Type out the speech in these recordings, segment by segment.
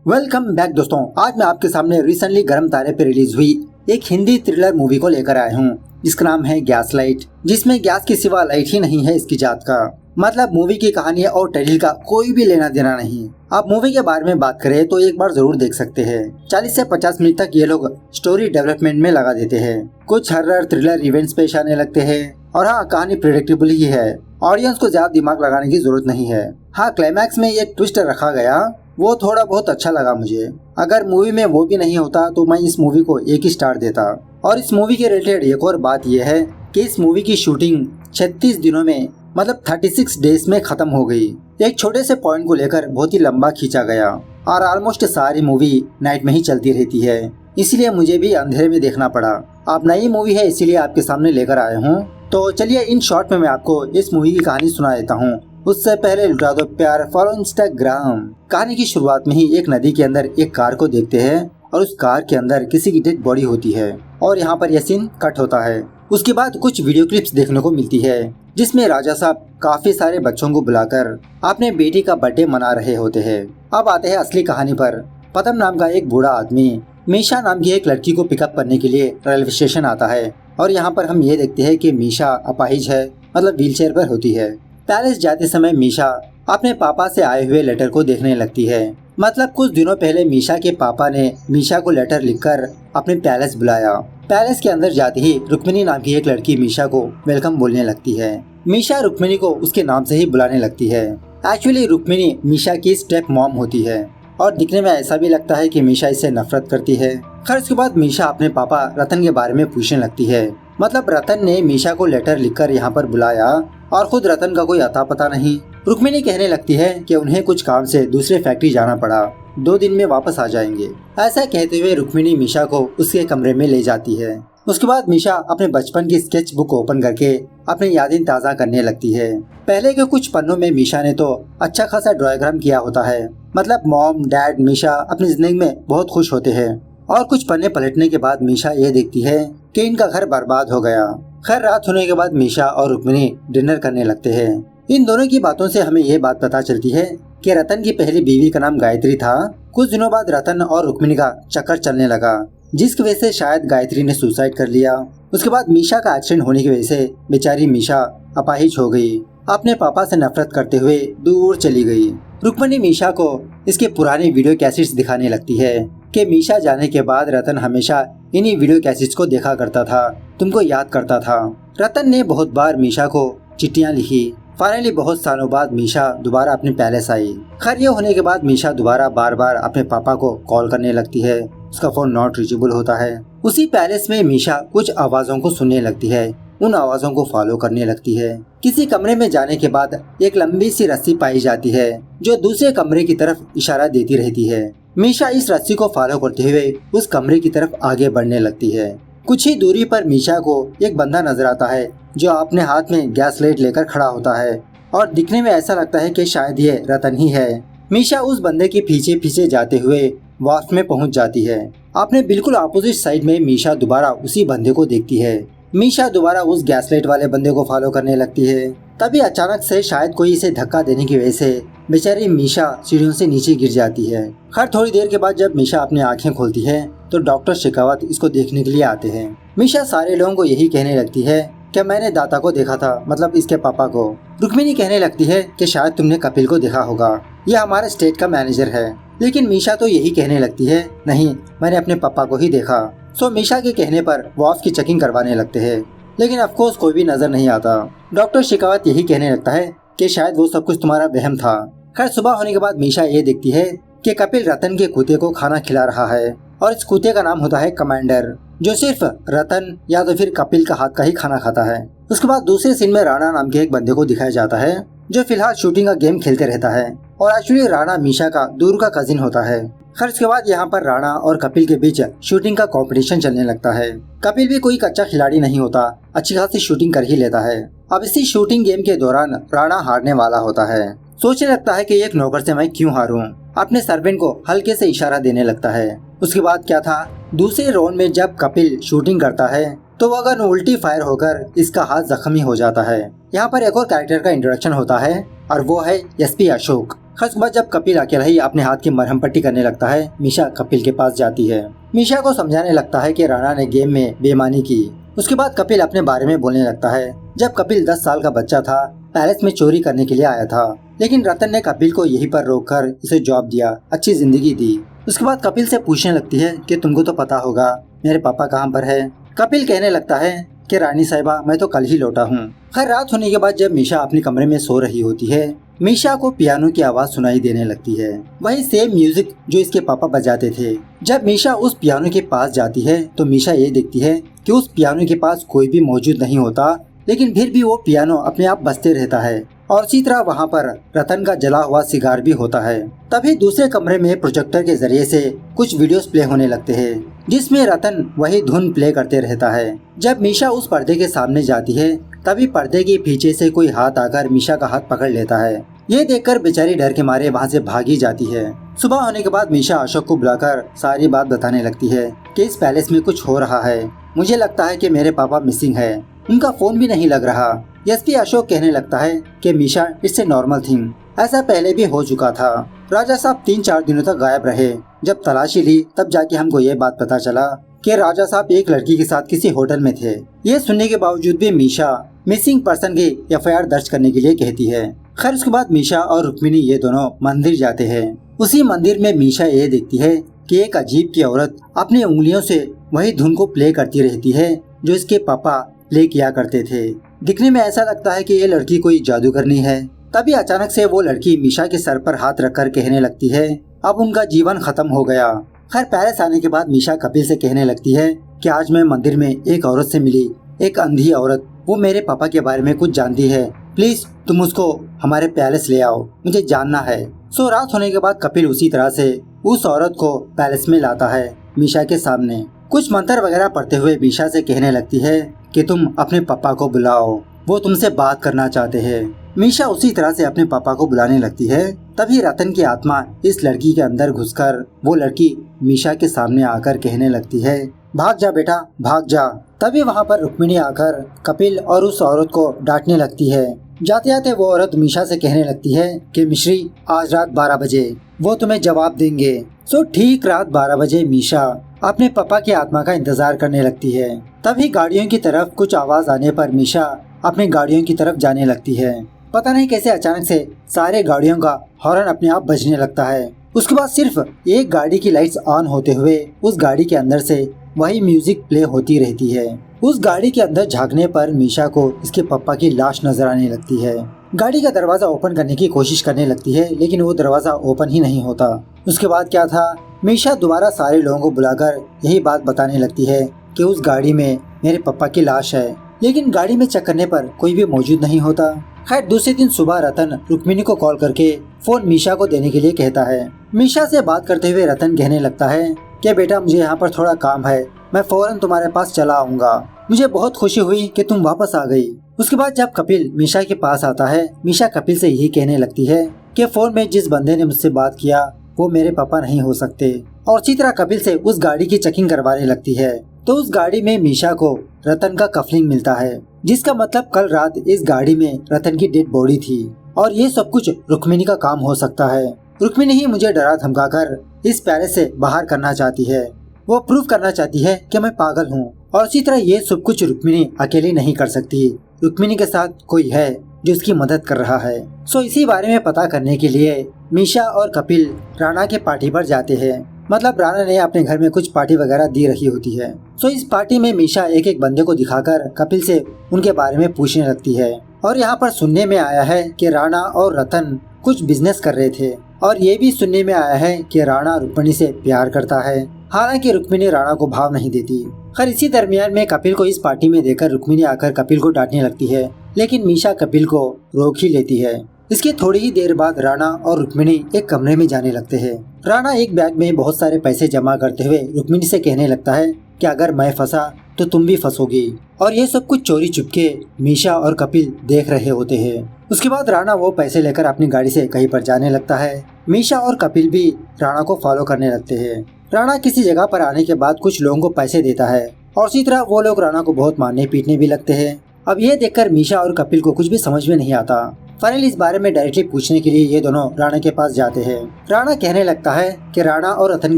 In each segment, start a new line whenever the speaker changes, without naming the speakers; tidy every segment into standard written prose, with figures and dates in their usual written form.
Welcome back दोस्तों। आज मैं आपके सामने रिसेंटली गर्म तारे पे रिलीज हुई एक हिंदी थ्रिलर मूवी को लेकर आया हूँ जिसका नाम है गैस लाइट, जिसमें गैस के सिवा लाइट ही नहीं है इसकी जात का। मतलब मूवी की कहानी और टाइटल का कोई भी लेना देना नहीं। आप मूवी के बारे में बात करें तो एक बार जरूर देख सकते हैं। 40 से 50 मिनट तक ये लोग स्टोरी डेवलपमेंट में लगा देते हैं। कुछ हॉरर थ्रिलर इवेंट्स पेश आने लगते हैं और हाँ, कहानी प्रेडिक्टेबल ही है। ऑडियंस को ज्यादा दिमाग लगाने की जरूरत नहीं है। हाँ, क्लाइमैक्स में एक ट्विस्ट रखा गया, वो थोड़ा बहुत अच्छा लगा मुझे। अगर मूवी में वो भी नहीं होता तो मैं इस मूवी को 1 स्टार देता। और इस मूवी के रिलेटेड एक और बात यह है कि इस मूवी की शूटिंग 36 दिनों में मतलब 36 डेज में खत्म हो गई। एक छोटे से पॉइंट को लेकर बहुत ही लंबा खींचा गया और ऑलमोस्ट सारी मूवी नाइट में ही चलती रहती है, इसलिए मुझे भी अंधेरे में देखना पड़ा। आप नई मूवी है इसीलिए आपके सामने लेकर आया हूँ। तो चलिए इन शॉर्ट में मैं आपको इस मूवी की कहानी सुना देता हूँ। उससे पहले लुटा दो प्यार, फॉलो इंस्टाग्राम। कहानी की शुरुआत में ही एक नदी के अंदर एक कार को देखते हैं और उस कार के अंदर किसी की डेड बॉडी होती है और यहाँ पर यह सीन कट होता है। उसके बाद कुछ वीडियो क्लिप्स देखने को मिलती है जिसमें राजा साहब काफी सारे बच्चों को बुलाकर अपने बेटी का बर्थडे मना रहे होते हैं। अब आते हैं असली कहानी पर। पदम नाम का एक बूढ़ा आदमी मीशा नाम की एक लड़की को पिकअप करने के लिए रेलवे स्टेशन आता है और यहाँ पर हम ये देखते हैं कि मीशा अपाहिज है, मतलब व्हीलचेयर पर होती है। पैलेस जाते समय मीशा अपने पापा से आए हुए लेटर को देखने लगती है। मतलब कुछ दिनों पहले मीशा के पापा ने मीशा को लेटर लिखकर अपने पैलेस बुलाया। पैलेस के अंदर जाते ही रुक्मिनी नाम की एक लड़की मीशा को वेलकम बोलने लगती है। मीशा रुक्मिनी को उसके नाम से ही बुलाने लगती है। एक्चुअली रुक्मिनी मीशा की स्टेप मॉम होती है और दिखने में ऐसा भी लगता है कि मीशा इससे नफरत करती है। खैर उसके बाद मीशा अपने पापा रतन के बारे में पूछने लगती है। मतलब रतन ने मीशा को लेटर लिखकर यहाँ पर बुलाया और खुद रतन का कोई अता पता नहीं। रुक्मिनी कहने लगती है कि उन्हें कुछ काम से दूसरे फैक्ट्री जाना पड़ा, 2 दिन में वापस आ जाएंगे। ऐसा कहते हुए रुक्मिनी मीशा को उसके कमरे में ले जाती है। उसके बाद मीशा अपने बचपन की स्केच बुक ओपन करके अपनी यादें ताज़ा करने लगती है। पहले के कुछ पन्नों में मीशा ने तो अच्छा खासा ड्राइंग किया होता है। मतलब मॉम डैड मीशा अपनी जिंदगी में बहुत खुश होते हैं और कुछ पन्ने पलटने के बाद मीशा ये देखती है कि इनका घर बर्बाद हो गया। खैर रात होने के बाद मीशा और रुक्मिनी डिनर करने लगते हैं। इन दोनों की बातों से हमें ये बात पता चलती है कि रतन की पहली बीवी का नाम गायत्री था। कुछ दिनों बाद रतन और रुक्मिनी का चक्कर चलने लगा जिसकी वजह से शायद गायत्री ने सुसाइड कर लिया। उसके बाद मीशा का एक्सीडेंट होने की वजह से बेचारी मीशा अपाहिज हो गई। अपने पापा से नफरत करते हुए दूर चली गई। रुक्मिनी मीशा को इसके पुराने वीडियो कैसेट्स दिखाने लगती है कि मीशा जाने के बाद रतन हमेशा इन्हीं वीडियो कैसेट्स को देखा करता था, तुमको याद करता था। रतन ने बहुत बार मीशा को चिट्ठियां लिखी। फाइनली बहुत सालों बाद मीशा दोबारा अपने पैलेस आई। खैर ये होने के बाद मीशा दोबारा बार बार अपने पापा को कॉल करने लगती है। उसका फोन नॉट रीचेबल होता है। उसी पैलेस में मीशा कुछ आवाजों को सुनने लगती है, उन आवाजों को फॉलो करने लगती है। किसी कमरे में जाने के बाद एक लंबी सी रस्सी पाई जाती है जो दूसरे कमरे की तरफ इशारा देती रहती है। मीशा इस रस्सी को फॉलो करते हुए उस कमरे की तरफ आगे बढ़ने लगती है। कुछ ही दूरी पर मीशा को एक बंदा नजर आता है जो अपने हाथ में गैस लाइट लेकर खड़ा होता है और दिखने में ऐसा लगता है कि शायद ये रतन ही है। मीशा उस बंदे के पीछे पीछे जाते हुए वाफ्ट में पहुंच जाती है। अपने बिल्कुल अपोजिट साइड में मीशा दोबारा उसी बंदे को देखती है। मीशा दोबारा उस गैस लाइट वाले बंदे को फॉलो करने लगती है। तभी अचानक से शायद कोई इसे धक्का देने की वजह से बेचारी मीशा सीढ़ियों से नीचे गिर जाती है। खैर थोड़ी देर के बाद जब मीशा अपनी आंखें खोलती है तो डॉक्टर शेखावत इसको देखने के लिए आते हैं। मीशा सारे लोगों को यही कहने लगती है कि मैंने दाता को देखा था, मतलब इसके पापा को। रुक्मिनी कहने लगती है कि शायद तुमने कपिल को देखा होगा, यह हमारे स्टेट का मैनेजर है। लेकिन मीशा तो यही कहने लगती है नहीं, मैंने अपने पापा को ही देखा। सो मीशा के कहने पर वो उसकी चेकिंग करवाने लगते हैं, लेकिन ऑफकोर्स कोई भी नजर नहीं आता। डॉक्टर शेखावत यही कहने लगता है कि शायद वो सब कुछ तुम्हारा वहम था। खैर सुबह होने के बाद मीशा ये देखती है कि कपिल रतन के कुत्ते को खाना खिला रहा है और इस कुत्ते का नाम होता है कमांडर, जो सिर्फ रतन या तो फिर कपिल का हाथ का ही खाना खाता है। उसके बाद दूसरे सीन में राणा नाम के एक बंदे को दिखाया जाता है जो फिलहाल शूटिंग का गेम खेलते रहता है और एक्चुअली राणा मीशा का दूर का कजिन होता है। खैर उसके बाद यहाँ पर राणा और कपिल के बीच शूटिंग का कंपटीशन चलने लगता है। कपिल भी कोई कच्चा खिलाड़ी नहीं होता, अच्छी खासी शूटिंग कर ही लेता है। अब इसी शूटिंग गेम के दौरान राणा हारने वाला होता है। सोचने लगता है कि एक नौकर से मैं क्यों हारूं। अपने सर्वेंट को हल्के से इशारा देने लगता है। उसके बाद क्या था, दूसरे राउंड में जब कपिल शूटिंग करता है तो वो अगर उल्टी फायर होकर इसका हाथ जख्मी हो जाता है। यहाँ पर एक और कैरेक्टर का इंट्रोडक्शन होता है और वो है एसपी अशोक। खर्च बाद जब कपिल अकेला ही अपने हाथ की मरहम पट्टी करने लगता है, मीशा कपिल के पास जाती है। मीशा को समझाने लगता है कि राणा ने गेम में बेईमानी की। उसके बाद कपिल अपने बारे में बोलने लगता है। जब कपिल 10 साल का बच्चा था, पैलेस में चोरी करने के लिए आया था, लेकिन रतन ने कपिल को यहीं पर रोककर उसे जॉब दिया, अच्छी जिंदगी दी। उसके बाद कपिल से पूछने लगती है कि तुमको तो पता होगा मेरे पापा कहाँ पर है। कपिल कहने लगता है कि रानी साहिबा मैं तो कल ही लौटा हूँ। खैर रात होने के बाद जब मीशा अपने कमरे में सो रही होती है, मीशा को पियानो की आवाज सुनाई देने लगती है, वही सेम म्यूजिक जो इसके पापा बजाते थे। जब मीशा उस पियानो के पास जाती है तो मीशा ये देखती है कि उस पियानो के पास कोई भी मौजूद नहीं होता, लेकिन फिर भी वो पियानो अपने आप बजते रहता है और इसी तरह वहाँ पर रतन का जला हुआ सिगार भी होता है। तभी दूसरे कमरे में प्रोजेक्टर के जरिए से कुछ वीडियोस प्ले होने लगते हैं, जिसमें रतन वही धुन प्ले करते रहता है। जब मीशा उस पर्दे के सामने जाती है, तभी पर्दे के पीछे से कोई हाथ आकर मीशा का हाथ पकड़ लेता है। ये देखकर बेचारी डर के मारे वहाँ से भागी जाती है। सुबह होने के बाद मीशा अशोक को बुलाकर सारी बात बताने लगती है कि इस पैलेस में कुछ हो रहा है। मुझे लगता है कि मेरे पापा मिसिंग है, उनका फोन भी नहीं लग रहा। एसपी अशोक कहने लगता है कि Misha it's a normal thing, ऐसा पहले भी हो चुका था। राजा साहब 3-4 दिनों तक गायब रहे। जब तलाशी ली तब जाके हमको ये बात पता चला कि राजा साहब एक लड़की के साथ किसी होटल में थे। ये सुनने के बावजूद भी मीशा मिसिंग पर्सन की एफआईआर दर्ज करने के लिए कहती है। खैर उसके बाद मीशा और रुक्मिणी ये दोनों मंदिर जाते हैं। उसी मंदिर में मीशा ये देखती है कि एक अजीब की औरत अपनी उंगलियों से वही धुन को प्ले करती रहती है जो इसके पापा प्ले किया करते थे। दिखने में ऐसा लगता है कि ये लड़की कोई जादूगरनी है। तभी अचानक से वो लड़की मीशा के सर पर हाथ रखकर कहने लगती है अब उनका जीवन खत्म हो गया। खैर पैलेस आने के बाद मीशा कपिल से कहने लगती है कि आज मैं मंदिर में एक औरत से मिली, एक अंधी औरत, वो मेरे पापा के बारे में कुछ जानती है, प्लीज तुम उसको हमारे पैलेस ले आओ, मुझे जानना है। सो रात होने के बाद कपिल उसी तरह से उस औरत को पैलेस में लाता है मीशा के सामने। कुछ मंत्र वगैरह पढ़ते हुए मीशा से कहने लगती है कि तुम अपने पापा को बुलाओ, वो तुमसे बात करना चाहते हैं। मीशा उसी तरह से अपने पापा को बुलाने लगती है। तभी रतन की आत्मा इस लड़की के अंदर घुसकर वो लड़की मीशा के सामने आकर कहने लगती है भाग जा बेटा, भाग जा। तभी वहाँ पर रुक्मिणी आकर कपिल और उस औरत को डांटने लगती है। जाते जाते वो औरत मीशा से कहने लगती है कि मिश्री आज रात 12 बजे वो तुम्हें जवाब देंगे। सो ठीक रात 12 बजे मीशा अपने पापा की आत्मा का इंतजार करने लगती है। तभी गाड़ियों की तरफ कुछ आवाज आने पर मीशा अपनी गाड़ियों की तरफ जाने लगती है। पता नहीं कैसे अचानक से सारे गाड़ियों का हॉर्न अपने आप बजने लगता है। उसके बाद सिर्फ एक गाड़ी की लाइट्स ऑन होते हुए उस गाड़ी के अंदर से वही म्यूजिक प्ले होती रहती है। उस गाड़ी के अंदर झांकने पर मीशा को इसके पापा की लाश नजर आने लगती है। गाड़ी का दरवाजा ओपन करने की कोशिश करने लगती है, लेकिन वो दरवाजा ओपन ही नहीं होता। उसके बाद क्या था, मीशा दोबारा सारे लोगों को बुलाकर यही बात बताने लगती है कि उस गाड़ी में मेरे पापा की लाश है, लेकिन गाड़ी में चेक करने पर कोई भी मौजूद नहीं होता। खैर दूसरे दिन सुबह रतन रुक्मिणी को कॉल करके फोन मीशा को देने के लिए कहता है। मीशा से बात करते हुए रतन कहने लगता है कि बेटा मुझे यहाँ पर थोड़ा काम है, मैं फौरन तुम्हारे पास चला आऊंगा। मुझे बहुत खुशी हुई कि तुम वापस आ गई। उसके बाद जब कपिल मीशा के पास आता है, मीशा कपिल से यही कहने लगती है कि फोन में जिस बंदे ने मुझसे बात किया वो मेरे पापा नहीं हो सकते, और इसी तरह कपिल से उस गाड़ी की चेकिंग करवाने लगती है। तो उस गाड़ी में मीशा को रतन का कफलिंग मिलता है, जिसका मतलब कल रात इस गाड़ी में रतन की डेड बॉडी थी, और ये सब कुछ रुक्मिणी का काम हो सकता है। रुक्मिणी ही मुझे डरा धमकाकर इस पैलेस से बाहर करना चाहती है। वो प्रूव करना चाहती है कि मैं पागल हूँ, और इसी तरह ये सब कुछ रुक्मिणी अकेली नहीं कर सकती। रुक्मिणी के साथ कोई है जो उसकी मदद कर रहा है। सो इसी बारे में पता करने के लिए मीशा और कपिल राणा के पार्टी पर जाते हैं। मतलब राणा ने अपने घर में कुछ पार्टी वगैरह दी रखी होती है। सो इस पार्टी में मीशा एक एक बंदे को दिखाकर कपिल से उनके बारे में पूछने लगती है। और यहाँ पर सुनने में आया है कि राणा और रतन कुछ बिजनेस कर रहे थे, और ये भी सुनने में आया है कि राणा रुक्मिणी से प्यार करता है, हालांकि रुक्मिणी राणा को भाव नहीं देती। खैर इसी दरमियान में कपिल को इस पार्टी में देखकर रुक्मिणी आकर कपिल को डांटने लगती है, लेकिन मीशा कपिल को रोक ही लेती है। इसके थोड़ी ही देर बाद राणा और रुक्मिणी एक कमरे में जाने लगते हैं। राणा एक बैग में बहुत सारे पैसे जमा करते हुए रुक्मिणी से कहने लगता है कि अगर मैं फंसा तो तुम भी फंसोगी, और ये सब कुछ चोरी चुपके मीशा और कपिल देख रहे होते हैं। उसके बाद राणा वो पैसे लेकर अपनी गाड़ी से कहीं पर जाने लगता है। मीशा और कपिल भी राणा को फॉलो करने लगते हैं। राणा किसी जगह पर आने के बाद कुछ लोगों को पैसे देता है, और इसी तरह वो लोग राणा को बहुत मारने पीटने भी लगते हैं। अब ये देखकर मीशा और कपिल को कुछ भी समझ में नहीं आता। फाइनली इस बारे में डायरेक्टली पूछने के लिए ये दोनों राणा के पास जाते हैं। राणा कहने लगता है कि राणा और रतन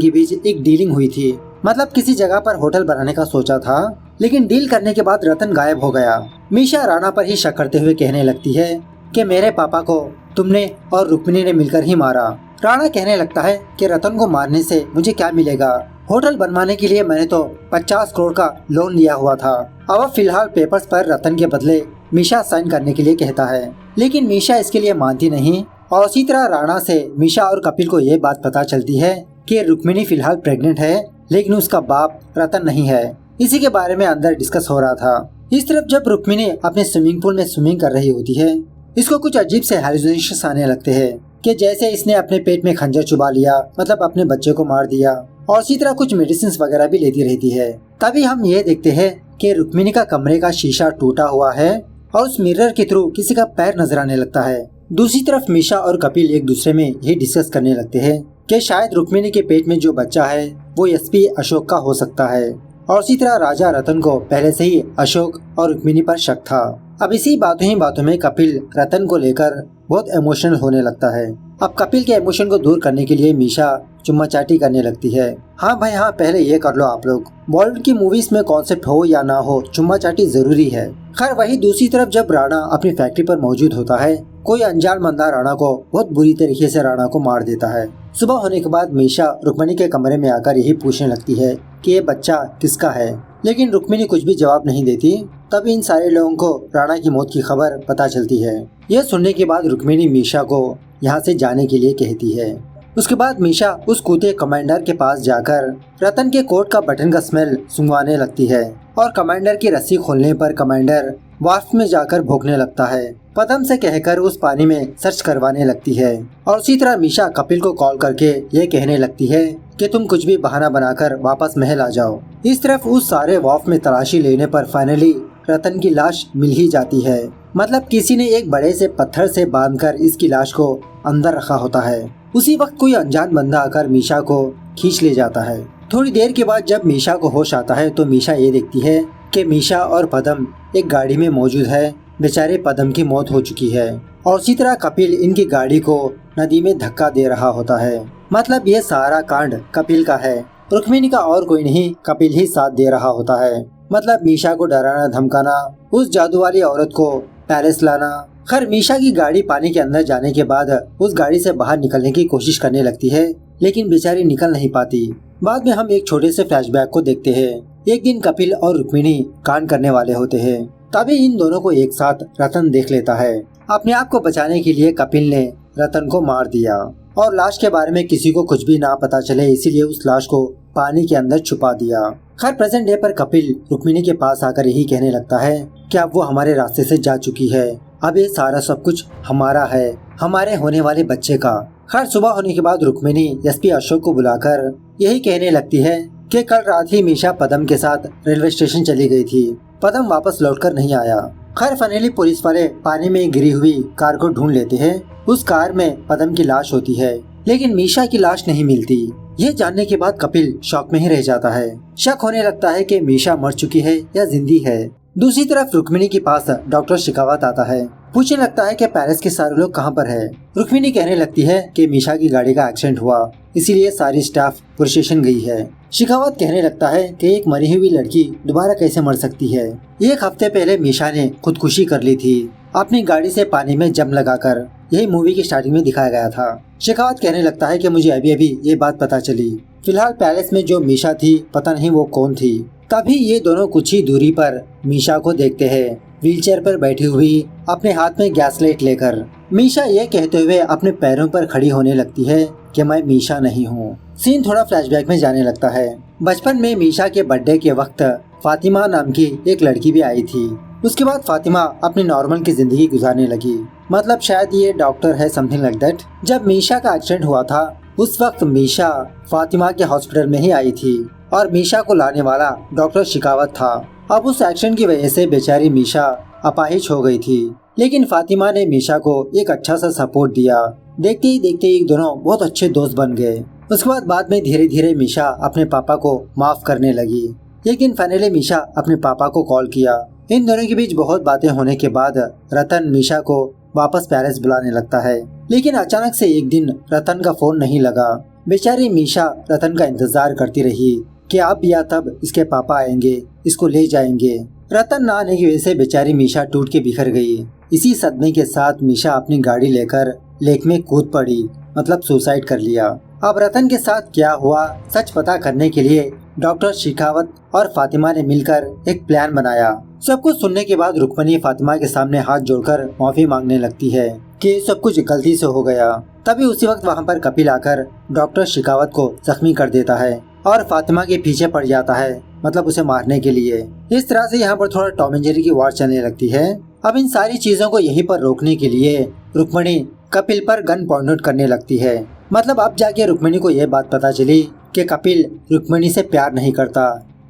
के बीच एक डीलिंग हुई थी, मतलब किसी जगह पर होटल बनाने का सोचा था, लेकिन डील करने के बाद रतन गायब हो गया। मीशा राणा पर ही शक करते हुए कहने लगती है कि मेरे पापा को तुमने और रुक्मिणी ने मिलकर ही मारा। राणा कहने लगता है कि रतन को मारने से मुझे क्या मिलेगा, होटल बनवाने के लिए मैंने तो 50 करोड़ का लोन लिया हुआ था। अब फिलहाल पेपर्स पर रतन के बदले मीशा साइन करने के लिए कहता है, लेकिन मीशा इसके लिए मानती नहीं। और उसी तरह राणा से मीशा और कपिल को ये बात पता चलती है कि रुक्मिणी फिलहाल प्रेग्नेंट है, लेकिन उसका बाप रतन नहीं है। इसी के बारे में अंदर डिस्कस हो रहा था। इस तरफ जब रुक्मिणी अपने स्विमिंग पूल में स्विमिंग कर रही होती है, इसको कुछ अजीब से हैलुसिनेशंस आने लगते हैं कि जैसे इसने अपने पेट में खंजर चुबा लिया, मतलब अपने बच्चे को मार दिया। और इसी तरह कुछ मेडिसिन वगैरह भी लेती रहती है। तभी हम ये देखते हैं कि रुक्मिणी का कमरे का शीशा टूटा हुआ है और उस मिरर के थ्रू किसी का पैर नजर आने लगता है। दूसरी तरफ मीशा और कपिल एक दूसरे में ये डिस्कस करने लगते हैं कि शायद रुक्मिणी के पेट में जो बच्चा है वो एसपी अशोक का हो सकता है। और इसी तरह राजा रतन को पहले से ही अशोक और रुक्मिणी पर शक था। अब इसी बातों में कपिल रतन को लेकर बहुत इमोशनल होने लगता है। अब कपिल के इमोशन को दूर करने के लिए मीशा चुम्मा चाटी करने लगती है। हाँ भाई हाँ, पहले ये कर लो आप लोग। बॉलीवुड की मूवीज में कॉन्सेप्ट हो या ना हो, चुम्मा चाटी जरूरी है। खैर वही दूसरी तरफ जब राणा अपनी फैक्ट्री पर मौजूद होता है, कोई अनजान बंदा राणा को बहुत बुरी तरीके से राणा को मार देता है। सुबह होने के बाद मीशा रुक्मिणी के कमरे में आकर यही पूछने लगती है कि ये बच्चा किसका है, लेकिन रुक्मिणी कुछ भी जवाब नहीं देती। तब इन सारे लोगों को राणा की मौत की खबर पता चलती है। यह सुनने के बाद रुक्मिणी मीशा को यहाँ से जाने के लिए कहती है। उसके बाद मीशा उस कूते कमांडर के पास जाकर रतन के कोट का बटन का स्मेल सूंघवाने लगती है और कमांडर की रस्सी खोलने पर कमांडर वार्फ में जाकर भोंकने लगता है। पदम से कहकर उस पानी में सर्च करवाने लगती है। और उसी तरह मीशा कपिल को कॉल करके ये कहने लगती है कि तुम कुछ भी बहाना बनाकर वापस महल आ जाओ। इस तरफ उस सारे वार्फ में तलाशी लेने पर फाइनली रतन की लाश मिल ही जाती है। मतलब किसी ने एक बड़े से पत्थर से बांधकर इसकी लाश को अंदर रखा होता है। उसी वक्त कोई अनजान बंदा आकर मीशा को खींच ले जाता है। थोड़ी देर के बाद जब मीशा को होश आता है तो मीशा ये देखती है कि मीशा और पदम एक गाड़ी में मौजूद है। बेचारे पदम की मौत हो चुकी है। और इसी तरह कपिल इनकी गाड़ी को नदी में धक्का दे रहा होता है। मतलब ये सारा कांड कपिल का है, रुक्मिणी का और कोई नहीं, कपिल ही साथ दे रहा होता है। मतलब मीशा को डराना धमकाना, उस जादू वाली औरत को पैलेस लाना। खैर मीशा की गाड़ी पानी के अंदर जाने के बाद उस गाड़ी से बाहर निकलने की कोशिश करने लगती है, लेकिन बेचारी निकल नहीं पाती। बाद में हम एक छोटे से फ्लैशबैक को देखते हैं। एक दिन कपिल और रुक्मिणी कांड करने वाले होते हैं। तभी इन दोनों को एक साथ रतन देख लेता है। अपने आप को बचाने के लिए कपिल ने रतन को मार दिया और लाश के बारे में किसी को कुछ भी ना पता चले, इसीलिए उस लाश को पानी के अंदर छुपा दिया। खैर प्रेजेंट डे पर कपिल रुक्मिणी के पास आकर यही कहने लगता है कि अब वो हमारे रास्ते से जा चुकी है, अब ये सारा सब कुछ हमारा है, हमारे होने वाले बच्चे का। खैर सुबह होने के बाद रुक्मिणी एसपी अशोक को बुलाकर यही कहने लगती है कि कल रात ही मीशा पदम के साथ रेलवे स्टेशन चली गई थी, पदम वापस लौटकर नहीं आया। खैर फाइनली पुलिस वाले पानी में गिरी हुई कार को ढूंढ लेते हैं। उस कार में पदम की लाश होती है, लेकिन मीशा की लाश नहीं मिलती। ये जानने के बाद कपिल शॉक में ही रह जाता है। शक होने लगता है कि मीशा मर चुकी है या जिंदी है। दूसरी तरफ रुक्मिणी के पास डॉक्टर शिकावत आता है। पूछने लगता है कि पैलेस के सारे लोग कहाँ पर है। रुक्मिणी कहने लगती है कि मीशा की गाड़ी का एक्सीडेंट हुआ, इसीलिए सारी स्टाफ पुलिस स्टेशन गई है। शिकावत कहने लगता है कि एक मरी हुई लड़की दोबारा कैसे मर सकती है। एक हफ्ते पहले मीशा ने खुदकुशी कर ली थी अपनी गाड़ी से पानी में जम लगाकर। यही मूवी की स्टार्टिंग में दिखाया गया था। शिकावत कहने लगता है कि मुझे अभी अभी ये बात पता चली। फिलहाल पैलेस में जो मीशा थी पता नहीं वो कौन थी। तभी ये दोनों कुछ ही दूरी पर मीशा को देखते हैं, व्हीलचेयर पर बैठी हुई अपने हाथ में गैस लाइट लेकर। मीशा ये कहते हुए अपने पैरों पर खड़ी होने लगती है कि मैं मीशा नहीं हूँ। सीन थोड़ा फ्लैशबैक में जाने लगता है। बचपन में मीशा के बर्थडे के वक्त फातिमा नाम की एक लड़की भी आई थी। उसके बाद फातिमा अपनी नॉर्मल की जिंदगी गुजारने लगी। मतलब शायद ये डॉक्टर है, समथिंग लाइक दैट। जब मीशा का एक्सीडेंट हुआ था उस वक्त मीशा फातिमा के हॉस्पिटल में ही आई थी और मीशा को लाने वाला डॉक्टर शिकावत था। अब उस एक्सीडेंट की वजह से बेचारी मीशा अपाहिज हो गई थी, लेकिन फातिमा ने मीशा को एक अच्छा सा सपोर्ट दिया। देखते ही देखते ये दोनों बहुत अच्छे दोस्त बन गए। उसके बाद में धीरे धीरे मीशा अपने पापा को माफ करने लगी। एक दिन फाइनली मीशा अपने पापा को कॉल किया। इन दोनों के बीच बहुत बातें होने के बाद रतन मीशा को वापस पैलेस बुलाने लगता है। लेकिन अचानक से एक दिन रतन का फोन नहीं लगा। बेचारी मीशा रतन का इंतजार करती रही कि अब या तब इसके पापा आएंगे, इसको ले जाएंगे। रतन न आने की वजह से बेचारी मीशा टूट के बिखर गई। इसी सदमे के साथ मीशा अपनी गाड़ी लेकर लेक में कूद पड़ी, मतलब सुसाइड कर लिया। अब रतन के साथ क्या हुआ सच पता करने के लिए डॉक्टर शेखावत और फातिमा ने मिलकर एक प्लान बनाया। सब कुछ सुनने के बाद रुक्मणी फातिमा के सामने हाथ जोड़कर माफी मांगने लगती है कि सब कुछ गलती से हो गया। तभी उसी वक्त वहाँ पर कपिल आकर डॉक्टर शेखावत को जख्मी कर देता है और फातिमा के पीछे पड़ जाता है, मतलब उसे मारने के लिए। इस तरह से यहाँ पर थोड़ा टॉम एंड जेरी की वार चलने लगती है। अब इन सारी चीजों को यहीं पर रोकने के लिए रुक्मणी कपिल पर गन पॉइंट आउट करने लगती है। मतलब अब जाके रुक्मणी को यह बात पता चली कि कपिल रुक्मणी से प्यार नहीं करता,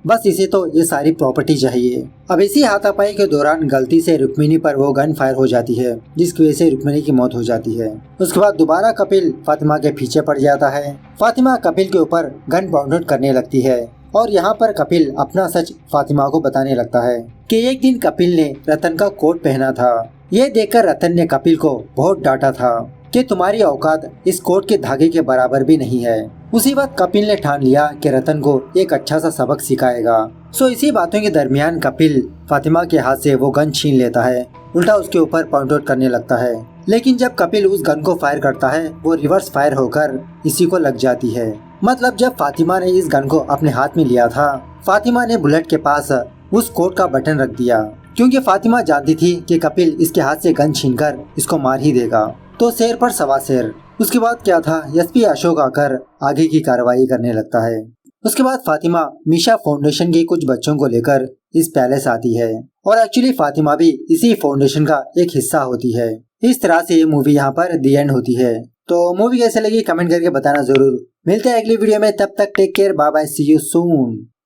बस इसे तो ये सारी प्रॉपर्टी चाहिए। अब इसी हाथापाई के दौरान गलती से रुक्मिणी पर वो गन फायर हो जाती है, जिसकी वजह से रुक्मिणी की मौत हो जाती है। उसके बाद दोबारा कपिल फातिमा के पीछे पड़ जाता है। फातिमा कपिल के ऊपर गन पॉइंट आउट करने लगती है और यहाँ पर कपिल अपना सच फातिमा को बताने लगता है कि एक दिन कपिल ने रतन का कोट पहना था। ये देखकर रतन ने कपिल को बहुत डांटा था कि तुम्हारी औकात इस कोट के धागे के बराबर भी नहीं है। उसी वक्त कपिल ने ठान लिया कि रतन को एक अच्छा सा सबक सिखाएगा। सो इसी बातों के दरमियान कपिल फातिमा के हाथ से वो गन छीन लेता है, उल्टा उसके ऊपर पॉइंट आउट करने लगता है। लेकिन जब कपिल उस गन को फायर करता है वो रिवर्स फायर होकर इसी को लग जाती है। मतलब जब फातिमा ने इस गन को अपने हाथ में लिया था, फातिमा ने बुलेट के पास उस कोट का बटन रख दिया, क्योंकि फातिमा जानती थी कि कपिल इसके हाथ से गन छीनकर इसको मार ही देगा। तो शेर पर सवा शेर। उसके बाद क्या था, एसपी अशोक आकर आगे की कार्रवाई करने लगता है। उसके बाद फातिमा मीशा फाउंडेशन के कुछ बच्चों को लेकर इस पैलेस आती है और एक्चुअली फातिमा भी इसी फाउंडेशन का एक हिस्सा होती है। इस तरह से ये मूवी यहाँ पर दी एंड होती है। तो मूवी कैसे लगी कमेंट करके बताना जरूर। मिलते हैं अगली वीडियो में, तब तक take care, bye bye, see you soon.